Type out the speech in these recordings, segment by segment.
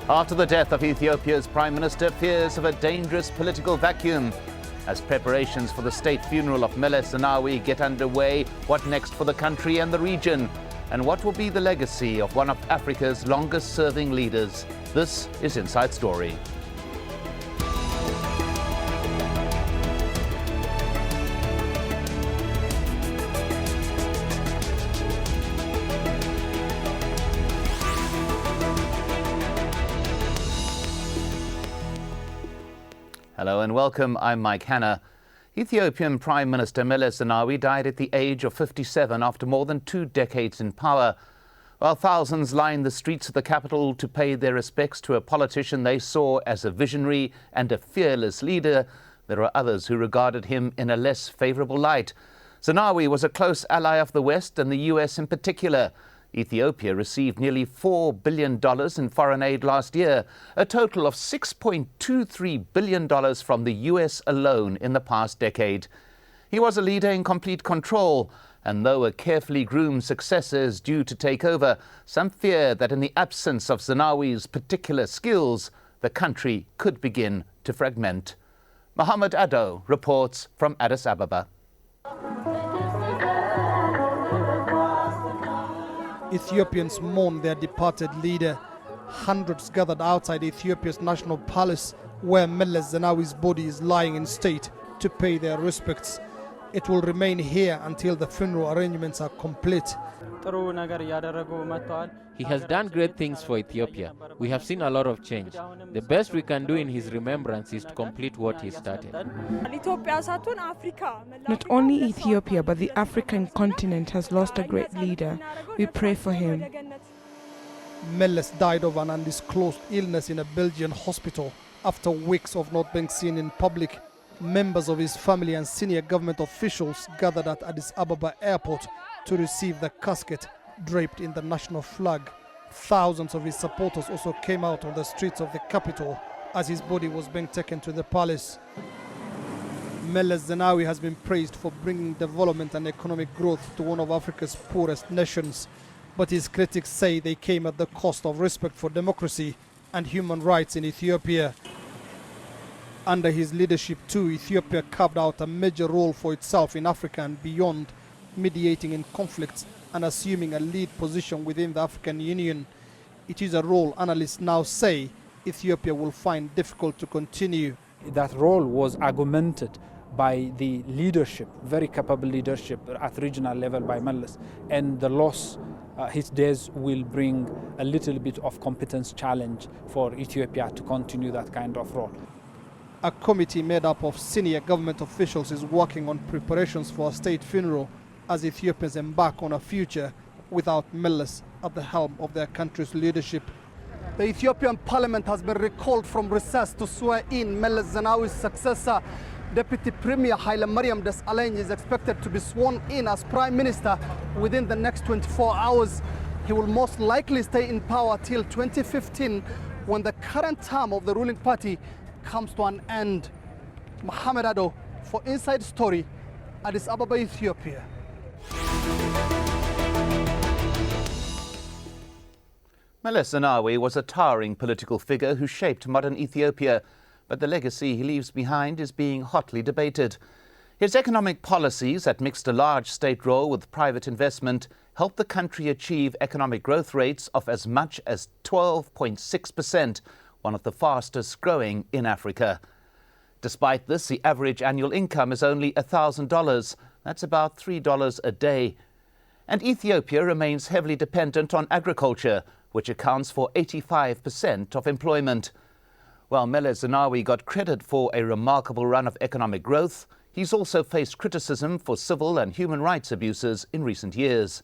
After the death of Ethiopia's Prime Minister, fears of a dangerous political vacuum. As preparations for the state funeral of Meles Zenawi get underway, what next for the country and the region? And what will be the legacy of one of Africa's longest-serving leaders? This is Inside Story. Hello and welcome, I'm Mike Hanna. Ethiopian Prime Minister Meles Zenawi died at the age of 57 after more than 2 decades in power. While thousands lined the streets of the capital to pay their respects to a politician they saw as a visionary and a fearless leader, there are others who regarded him in a less favourable light. Zenawi was a close ally of the West and the US in particular. Ethiopia received nearly $4 billion in foreign aid last year, a total of $6.23 billion from the US alone in the past decade. He was a leader in complete control, and though a carefully groomed successor is due to take over, some fear that in the absence of Zenawi's particular skills, the country could begin to fragment. Mohammed Ado reports from Addis Ababa. Ethiopians mourn their departed leader. Hundreds gathered outside Ethiopia's national palace, where Meles Zenawi's body is lying in state, to pay their respects. It will remain here until the funeral arrangements are complete. He has done great things for Ethiopia. We have seen a lot of change. The best we can do in his remembrance is to complete what he started. Not only Ethiopia, but the African continent has lost a great leader. We pray for him. Meles died of an undisclosed illness in a Belgian hospital after weeks of not being seen in public. Members of his family and senior government officials gathered at Addis Ababa airport to receive the casket draped in the national flag. Thousands of his supporters also came out on the streets of the capital as his body was being taken to the palace. Meles Zenawi has been praised for bringing development and economic growth to one of Africa's poorest nations, but his critics say they came at the cost of respect for democracy and human rights in Ethiopia. Under his leadership too, Ethiopia carved out a major role for itself in Africa and beyond, mediating in conflicts and assuming a lead position within the African Union. It is a role analysts now say Ethiopia will find difficult to continue. That role was augmented by the leadership, very capable leadership at regional level by Meles, and the loss his days will bring a little bit of competence challenge for Ethiopia to continue that kind of role. A committee made up of senior government officials is working on preparations for a state funeral as Ethiopians embark on a future without Meles at the helm of their country's leadership. The Ethiopian parliament has been recalled from recess to swear in Meles Zenawi's successor. Deputy Premier Hailemariam Desalegn is expected to be sworn in as Prime Minister within the next 24 hours. He will most likely stay in power till 2015 when the current term of the ruling party comes to an end. Mohammed Ado for Inside Story, Addis Ababa, Ethiopia. Meles Zenawi was a towering political figure who shaped modern Ethiopia, but the legacy he leaves behind is being hotly debated. His economic policies that mixed a large state role with private investment helped the country achieve economic growth rates of as much as 12.6%, one of the fastest growing in Africa. Despite this, the average annual income is only $1,000. That's about $3 a day. And Ethiopia remains heavily dependent on agriculture, which accounts for 85% of employment. While Meles Zenawi got credit for a remarkable run of economic growth, he's also faced criticism for civil and human rights abuses in recent years.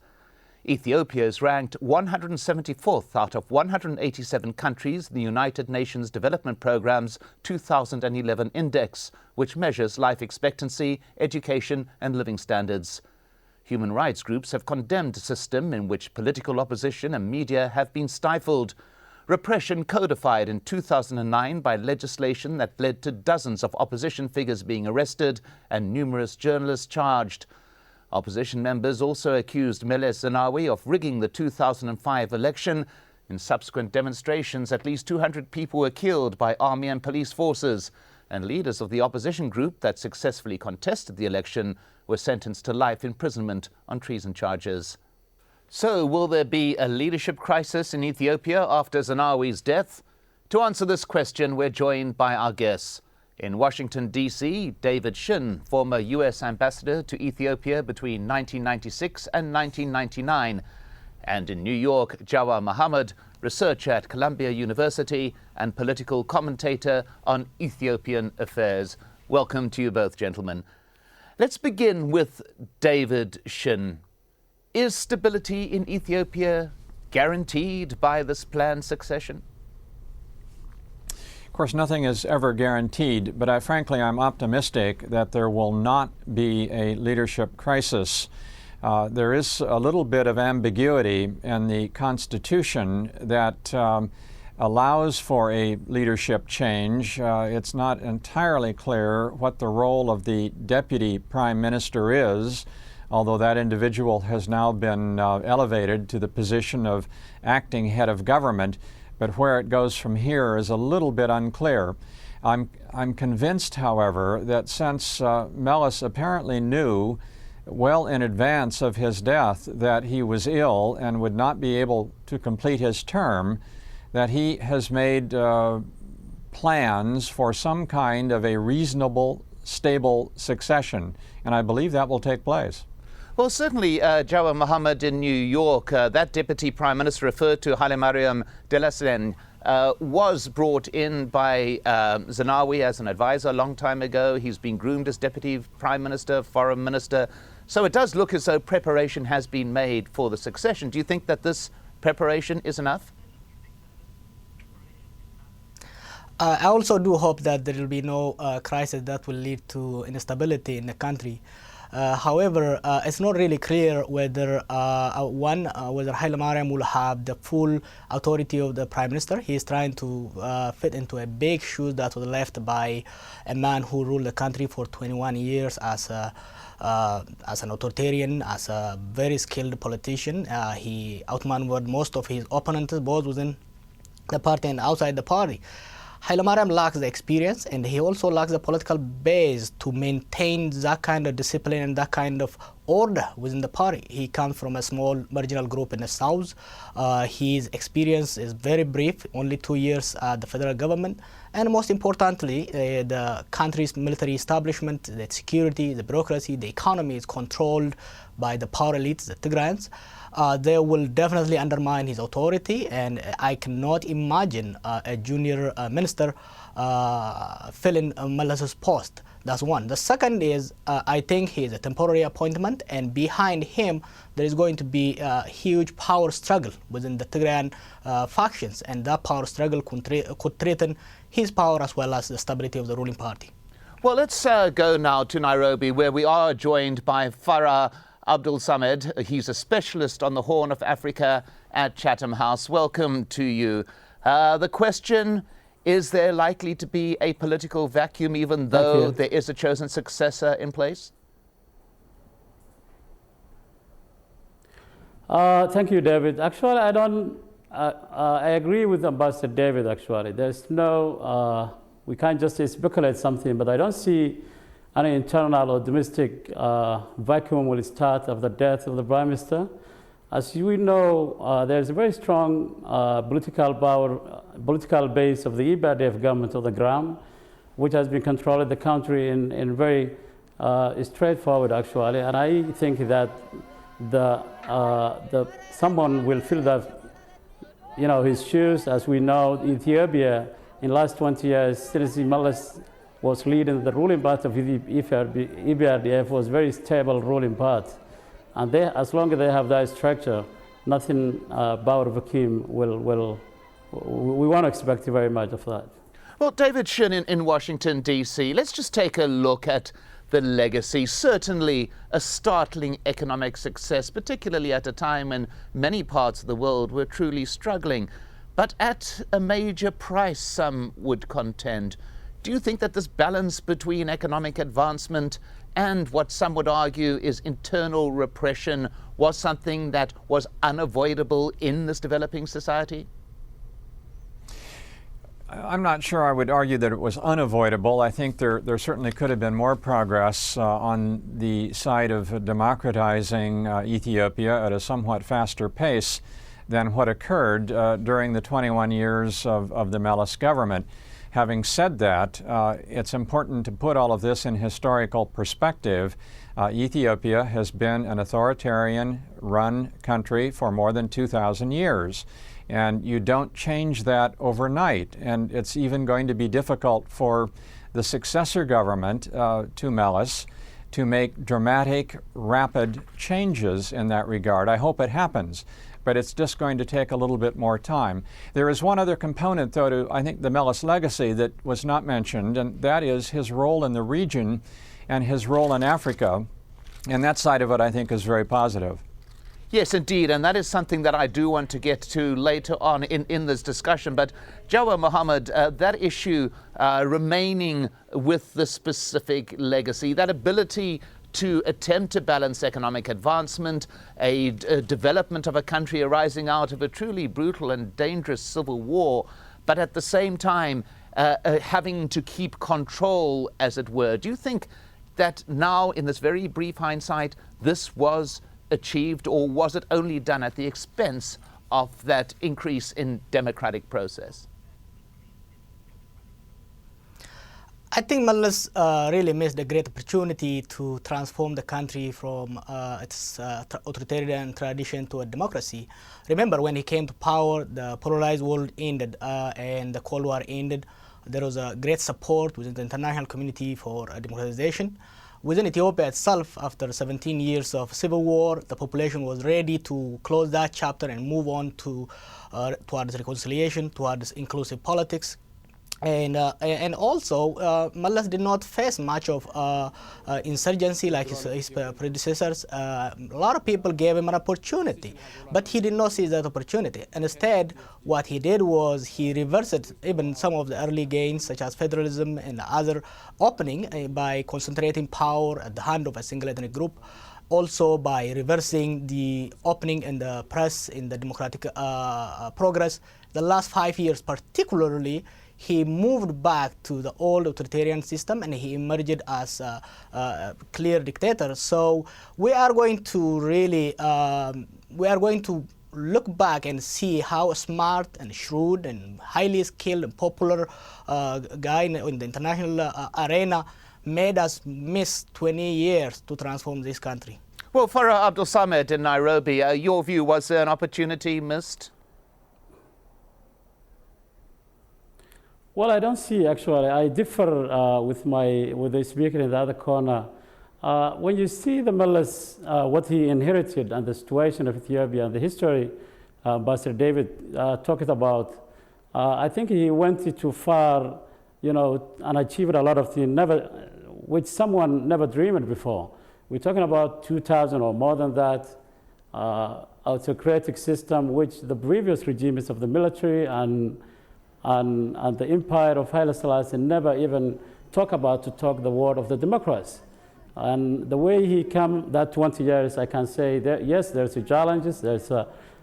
Ethiopia is ranked 174th out of 187 countries in the United Nations Development Programme's 2011 index, which measures life expectancy, education and living standards. Human rights groups have condemned a system in which political opposition and media have been stifled. Repression codified in 2009 by legislation that led to dozens of opposition figures being arrested and numerous journalists charged. Opposition members also accused Meles Zenawi of rigging the 2005 election, In subsequent demonstrations, at least 200 people were killed by army and police forces, and leaders of the opposition group that successfully contested the election were sentenced to life imprisonment on treason charges. So, will there be a leadership crisis in Ethiopia after Zenawi's death? To answer this question, we're joined by our guests. In Washington, D.C., David Shinn, former U.S. ambassador to Ethiopia between 1996 and 1999. And in New York, Jawar Mohammed, researcher at Columbia University and political commentator on Ethiopian affairs. Welcome to you both, gentlemen. Let's begin with David Shinn. Is stability in Ethiopia guaranteed by this planned succession? Of course, nothing is ever guaranteed, but frankly, I'm optimistic that there will not be a leadership crisis. There is a little bit of ambiguity in the Constitution that allows for a leadership change. It's not entirely clear what the role of the Deputy Prime Minister is, although that individual has now been elevated to the position of acting head of government. But where it goes from here is a little bit unclear. I'm convinced, however, that since Meles apparently knew well in advance of his death that he was ill and would not be able to complete his term, that he has made plans for some kind of a reasonable, stable succession. And I believe that will take place. Well, certainly, Jawar Mohammed in New York, that Deputy Prime Minister referred to, Hailemariam Desalegn, was brought in by Zenawi as an advisor a long time ago. He's been groomed as Deputy Prime Minister, Foreign Minister. So it does look as though preparation has been made for the succession. Do you think that this preparation is enough? I also do hope that there will be no crisis that will lead to instability in the country. However, it's not really clear whether whether Hailemariam will have the full authority of the Prime Minister. He is trying to fit into a big shoe that was left by a man who ruled the country for 21 years as an authoritarian, as a very skilled politician. He outmaneuvered most of his opponents, both within the party and outside the party. Hailemariam lacks the experience, and he also lacks the political base to maintain that kind of discipline and that kind of order within the party. He comes from a small marginal group in the south. His experience is very brief, only 2 years at the federal government. And most importantly, the country's military establishment, the security, the bureaucracy, the economy is controlled by the power elites, the Tigrayans. They will definitely undermine his authority, and I cannot imagine a junior minister filling Meles's post. That's one. The second is, I think he is a temporary appointment, and behind him there is going to be a huge power struggle within the Tigrayan factions, and that power struggle could threaten his power as well as the stability of the ruling party. Well, let's go now to Nairobi, where we are joined by Farah Abdul Samed. He's a specialist on the Horn of Africa at Chatham House. Welcome to you. The question, is there likely to be a political vacuum even though there is a chosen successor in place? Thank you, David. Actually, I agree with Ambassador David, actually. There's no, we can't just speculate something, but I don't see any internal or domestic vacuum will start after the death of the Prime Minister. As you know, there's a very strong political base of the EBRDF government on the ground, which has been controlling the country in very straightforward, actually. And I think that someone will fill that, his shoes. As we know, Ethiopia in the last 20 years, since Meles was leading the ruling part of EBRDF, was very stable ruling part. And as long as they have that structure, nothing about vacuum we won't expect very much of that. Well, David Shinn in Washington, D.C., let's just take a look at the legacy. Certainly a startling economic success, particularly at a time when many parts of the world were truly struggling, but at a major price, some would contend. Do you think that this balance between economic advancement and what some would argue is internal repression was something that was unavoidable in this developing society? I'm not sure I would argue that it was unavoidable. I think there certainly could have been more progress on the side of democratizing Ethiopia at a somewhat faster pace than what occurred during the 21 years of the Meles government. Having said that, it's important to put all of this in historical perspective. Ethiopia has been an authoritarian-run country for more than 2,000 years. And you don't change that overnight. And it's even going to be difficult for the successor government to Meles to make dramatic, rapid changes in that regard. I hope it happens, but it's just going to take a little bit more time. There is one other component, though, to, I think, the Meles legacy that was not mentioned, and that is his role in the region and his role in Africa. And that side of it, I think, is very positive. Yes, indeed, and that is something that I do want to get to later on in this discussion. But Jawar Mohammed, that issue remaining with the specific legacy, that ability to attempt to balance economic advancement, a development of a country arising out of a truly brutal and dangerous civil war, but at the same time having to keep control, as it were. Do you think that now, in this very brief hindsight, this was achieved, or was it only done at the expense of that increase in democratic process? I think Meles really missed a great opportunity to transform the country from its authoritarian tradition to a democracy. Remember, when he came to power, the polarized world ended and the Cold War ended. There was a great support within the international community for democratization. Within Ethiopia itself, after 17 years of civil war, the population was ready to close that chapter and move on to towards reconciliation, towards inclusive politics. And also, Meles did not face much of insurgency like his predecessors. A lot of people gave him an opportunity, but he did not seize that opportunity. And instead, what he did was he reversed even some of the early gains, such as federalism and other opening, by concentrating power at the hand of a single ethnic group. Also by reversing the opening in the press in the democratic progress. The last 5 years particularly, he moved back to the old authoritarian system and he emerged as a clear dictator. So we are going to really, look back and see how smart and shrewd and highly skilled and popular guy in the international arena made us miss 20 years to transform this country. Well, Farah Abdul Samed in Nairobi, your view, was there an opportunity missed? Well, I don't see, actually. I differ with the speaker in the other corner. When you see the Meles, what he inherited and the situation of Ethiopia and the history Ambassador David talked about, I think he went too far, and achieved a lot of things which someone never dreamed before. We're talking about 2,000 or more than that, autocratic system, which the previous regimes of the military and the empire of Haile Selassie never even talk the word of the democrats. And the way he came that 20 years, I can say that yes, there's challenges.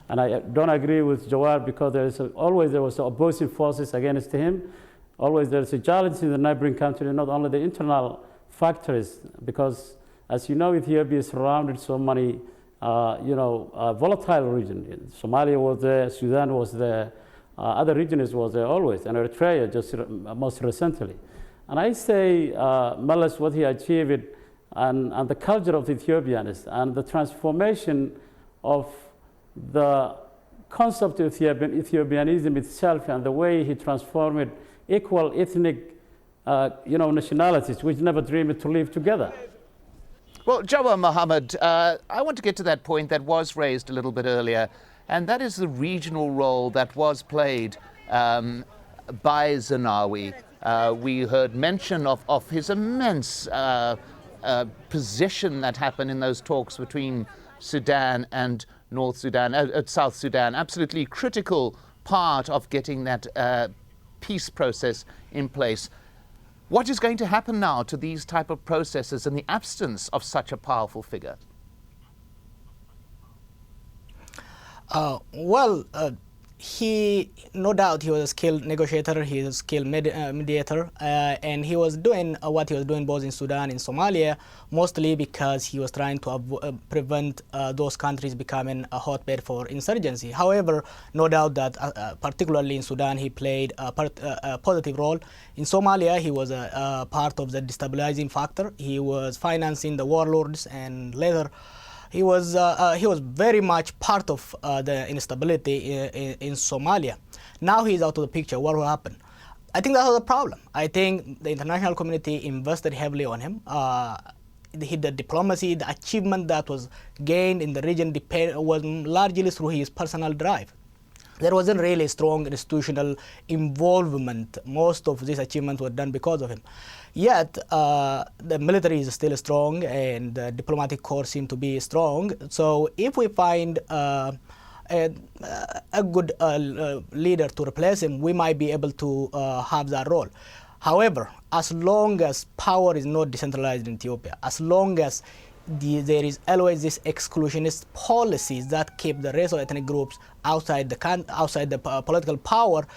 And I don't agree with Jawar because there was opposing forces against him. Always there's a challenge in the neighboring country, not only the internal factors, because as you know, Ethiopia is surrounded so many, volatile regions. Somalia was there, Sudan was there, other regions was there always, and Eritrea just most recently. And I say, Meles, what he achieved, and the culture of the Ethiopians, and the transformation of the concept of Ethiopianism itself, and the way he transformed equal ethnic, nationalities, which never dreamed to live together. Well, Jawar Mohammed, I want to get to that point that was raised a little bit earlier, and that is the regional role that was played by Zenawi. We heard mention of his immense position that happened in those talks between Sudan and South Sudan. Absolutely critical part of getting that peace process in place. What is going to happen now to these type of processes in the absence of such a powerful figure? no doubt he was a skilled negotiator, he was a skilled mediator, and he was doing what he was doing both in Sudan and Somalia, mostly because he was trying to prevent those countries becoming a hotbed for insurgency. However, no doubt that particularly in Sudan he played a positive role. In Somalia he was a part of the destabilizing factor. He was financing the warlords, and later he was very much part of the instability in Somalia. Now he's out of the picture. What will happen? I think that was a problem. I think the international community invested heavily on him. The diplomacy, the achievement that was gained in the region was largely through his personal drive. There wasn't really strong institutional involvement. Most of these achievements were done because of him. Yet, the military is still strong and the diplomatic corps seem to be strong. So if we find a good leader to replace him, we might be able to have that role. However, as long as power is not decentralized in Ethiopia, as long as there is always this exclusionist policies that keep the rest of ethnic groups outside the political power,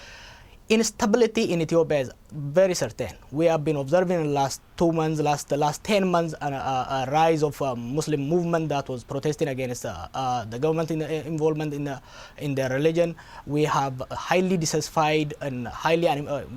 instability in Ethiopia is very certain. We have been observing in the last 2 months, the last 10 months, a rise of a Muslim movement that was protesting against the government involvement in their religion. We have highly dissatisfied and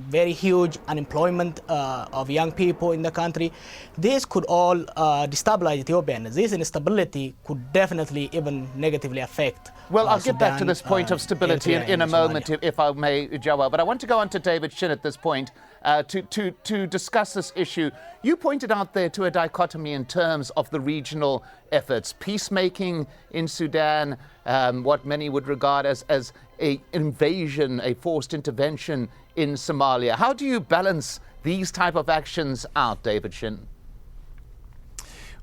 very huge unemployment of young people in the country. This could all destabilize Ethiopia, and this instability could definitely even negatively affect Well, I'll get back to Sudan, this point of stability in a moment, if I may, Jawar. But I want to go on to David Shinn at this point to discuss this issue. You pointed out there to a dichotomy in terms of the regional efforts. Peacemaking in Sudan, what many would regard as an invasion, a forced intervention in Somalia. How do you balance these type of actions out, David Shinn?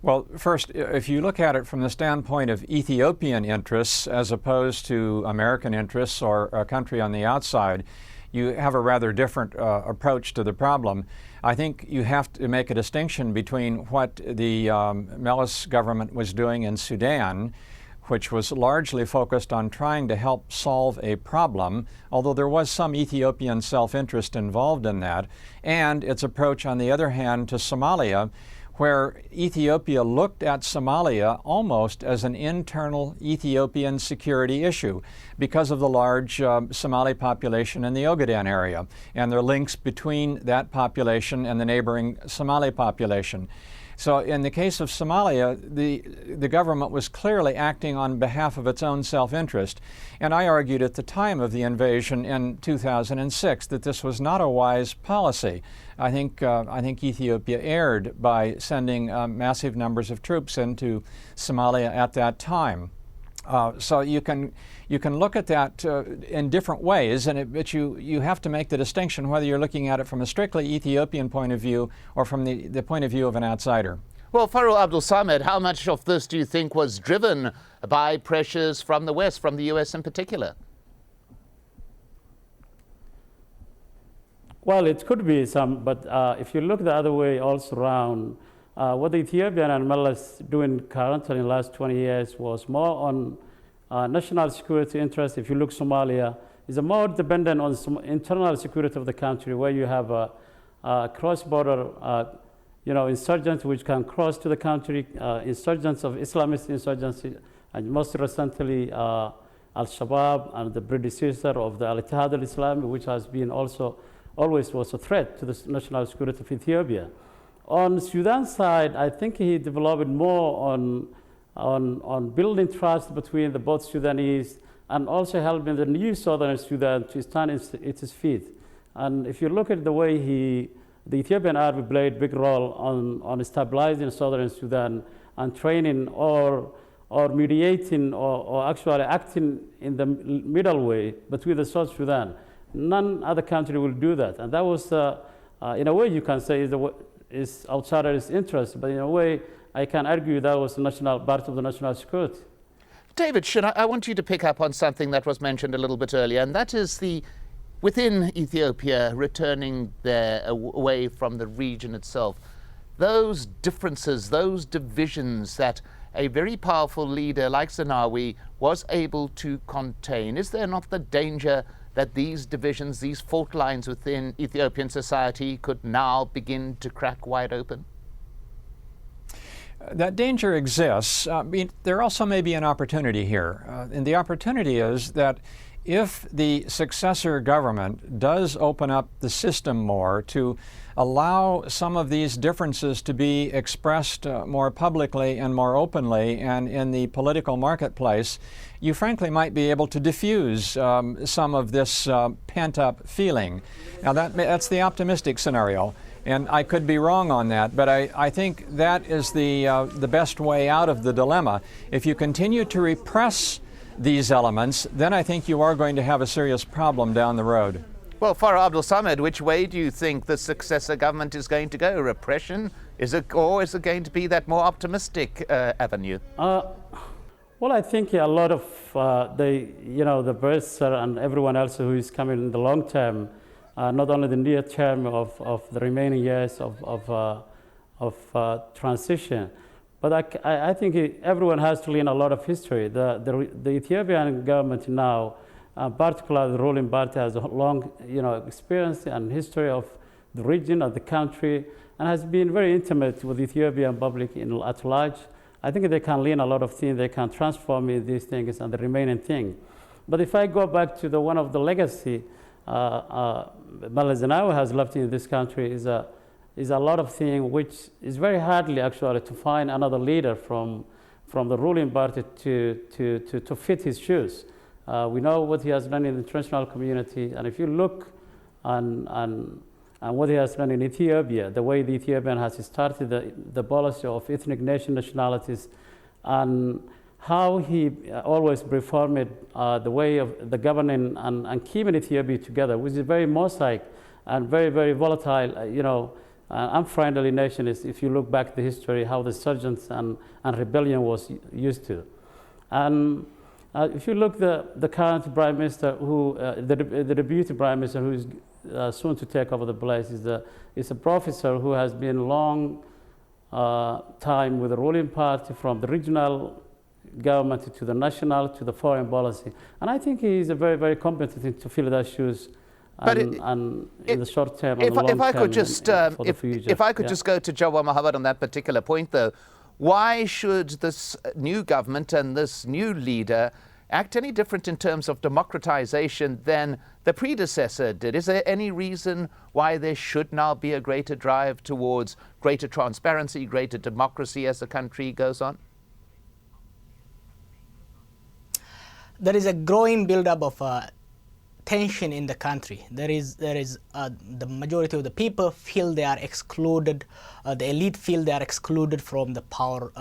Well, first, if you look at it from the standpoint of Ethiopian interests as opposed to American interests or a country on the outside, you have a rather different approach to the problem. I think you have to make a distinction between what the Meles government was doing in Sudan, which was largely focused on trying to help solve a problem, although there was some Ethiopian self-interest involved in that, and its approach, on the other hand, to Somalia, where Ethiopia looked at Somalia almost as an internal Ethiopian security issue because of the large Somali population in the Ogaden area and their links between that population and the neighboring Somali population. So in the case of Somalia, the government was clearly acting on behalf of its own self-interest. And I argued at the time of the invasion in 2006 that this was not a wise policy. I think Ethiopia erred by sending massive numbers of troops into Somalia at that time. So you can look at that in different ways, but you have to make the distinction whether you're looking at it from a strictly Ethiopian point of view or from the point of view of an outsider. Well, Farah Abdul Samed, how much of this do you think was driven by pressures from the West, from the US in particular? Well, it could be some, but if you look the other way also around, what the Ethiopian and Meles doing currently in the last 20 years was more on national security interests. If you look Somalia, is more dependent on some internal security of the country, where you have a cross-border insurgents which can cross to the country, insurgents of Islamist insurgency, and most recently Al-Shabaab and the predecessor of the Al-Ittihad al-Islami, which has been also always was a threat to the national security of Ethiopia. On Sudan side, I think he developed more on building trust between the both Sudanese and also helping the new southern Sudan to stand at its feet. And if you look at the way the Ethiopian army played a big role on stabilizing southern Sudan and training or mediating or actually acting in the middle way between the South Sudan. None other country will do that. And that was, in a way you can say, is outside of its interest, but in a way I can argue that was part of the national security. David Shinn, I want you to pick up on something that was mentioned a little bit earlier, and that is within Ethiopia, returning there away from the region itself, those differences, those divisions that a very powerful leader like Zenawi was able to contain? Is there not the danger that these divisions, these fault lines within Ethiopian society could now begin to crack wide open? That danger exists. There also may be an opportunity here. And the opportunity is that if the successor government does open up the system more to allow some of these differences to be expressed more publicly and more openly and in the political marketplace, you frankly might be able to diffuse some of this pent-up feeling. Now that's the optimistic scenario, and I could be wrong on that, but I think that is the best way out of the dilemma. If you continue to repress these elements, then I think you are going to have a serious problem down the road. Well, Farah Abdul Samed, which way do you think the successor government is going to go? Repression? Or is it going to be that more optimistic avenue? Well, I think a lot of the bursar and everyone else who is coming in the long term, not only the near term of the remaining years of transition, but I think everyone has to learn a lot of history. The Ethiopian government now, particularly the ruling party, has a long experience and history of the region, of the country, and has been very intimate with the Ethiopian public at large. I think they can learn a lot of things. They can transform these things and the remaining thing. But if I go back to one of the legacy Zenawi has left in this country is a lot of things which is very hardly actually to find another leader from the ruling party to fit his shoes. We know what he has done in the international community, and if you look on what he has done in Ethiopia, the way the Ethiopian has started the policy of ethnic nationalities, and how he always reformed the way of the governing and keeping Ethiopia together, which is very mosaic and very, very volatile, unfriendly nation is, if you look back at the history, how the insurgents and rebellion was used to. And if you look the current prime minister, the deputy prime minister who is soon to take over the place is a professor who has been long time with the ruling party, from the regional government to the national to the foreign policy. And I think he is a very, very competent to fill those shoes. And in the short term and the long term. If I could just go to Jawar Mohammed on that particular point, though, why should this new government and this new leader act any different in terms of democratization than the predecessor did? Is there any reason why there should now be a greater drive towards greater transparency, greater democracy as the country goes on? There is a growing buildup of tension in the country. There is the majority of the people feel they are excluded. The elite feel they are excluded from the power.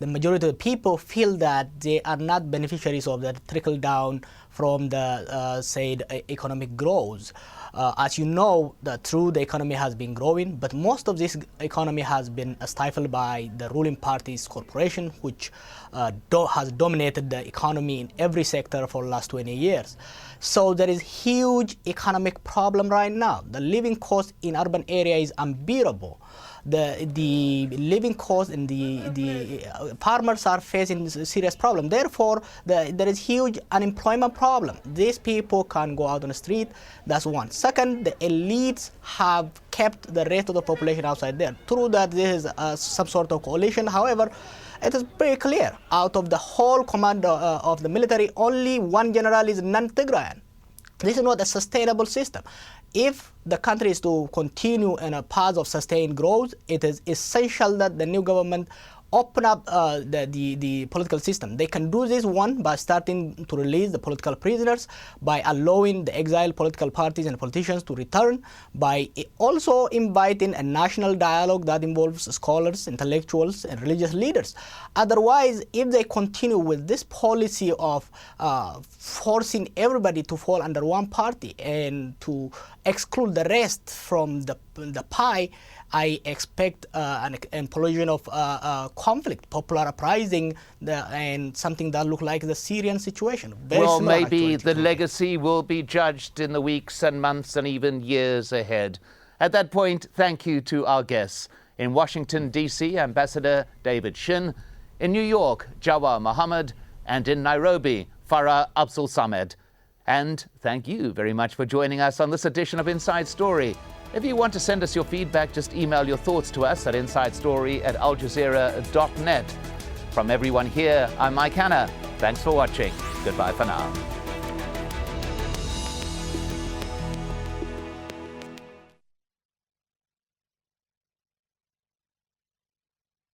The majority of the people feel that they are not beneficiaries of that trickle down from the said economic growth. As you know, the economy has been growing, but most of this economy has been stifled by the ruling party's corporation, which has dominated the economy in every sector for the last 20 years. So there is huge economic problem right now. The living cost in urban area is unbearable. The living cost and the farmers are facing a serious problem. Therefore, there is huge unemployment problem. These people can go out on the street. That's one. Second, the elites have kept the rest of the population outside there. True that this is some sort of coalition. However, it is very clear, out of the whole command of the military, only one general is non-Tigrayan. This is not a sustainable system. If the country is to continue in a path of sustained growth, it is essential that the new government open up the political system. They can do this, one, by starting to release the political prisoners, by allowing the exiled political parties and politicians to return, by also inviting a national dialogue that involves scholars, intellectuals, and religious leaders. Otherwise, if they continue with this policy of forcing everybody to fall under one party and to exclude the rest from the pie, I expect an implosion of conflict, popular uprising, and something that looks like the Syrian situation. Well, maybe the legacy will be judged in the weeks and months and even years ahead. At that point, thank you to our guests. In Washington, D.C., Ambassador David Shinn. In New York, Jawar Mohammed, and in Nairobi, Farah Abdul Samed. And thank you very much for joining us on this edition of Inside Story. If you want to send us your feedback, just email your thoughts to us at insidestory@aljazeera.net. From everyone here, I'm Mike Hanna. Thanks for watching. Goodbye for now.